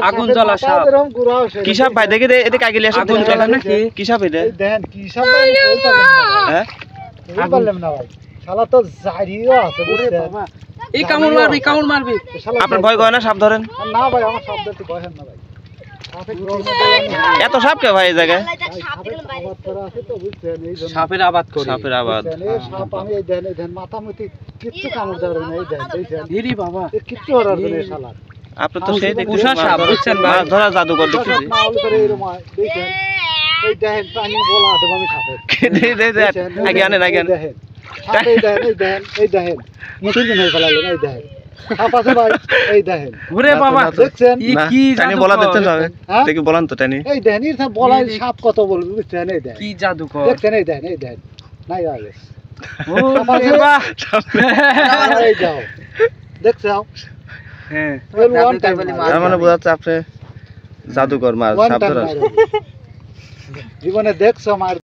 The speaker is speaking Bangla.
আগুন জ্বলা সাপ কি সাপ ভাই দেখে এদিকে আগে লিয়ে আগুন জ্বলা নাকি কি সাপ এটা দেখেন কি সাপ ভাই হ্যাঁ বললাম না ভাই শালা তো জারিও আছে বুঝছেন এই কামড় মারবি আপনার ভয় করে না সাপ ধরেন না ভাই আমার সাপ ধরতে ভয় হয় না ভাই এত সাপ কে ভাই এই জায়গায় সাপের আবাদ করে সাপের আবাদ সাপ আমি এই দেন মাথামুতি কিচ্ছু কামড় দেবে না এই দেন হিরি বাবা কিচ্ছু করার না শালা আপনি তো সেই দেখছেন সাপ বুঝছেন ভাই ধরা জাদুকর দেখতেছি এই দেখেন পানি বলা দেব আমি সাপের আগে আনেন দেখেন এই দেখেন মুটির দিন হয়ে ফেলালেন এই দেখেন সাপ আছে ভাই এই দেখেন ওরে বাবা দেখছেন কি টানি বলা দিচ্ছেন দেখি বলেন তো টানি এই দেখেন এর সাপ বলাই সাপ কত বলবি বুঝছেন এই দেখেন কি জাদুকর দেখছেন এই দেখেন নাই আগে ও বাবা এই যাও দেখছো হ্যাঁ তার মানে বোঝাচ্ছে আপনি জাদুকর মাছ সাপ ধরার জীবনে দেখছো মার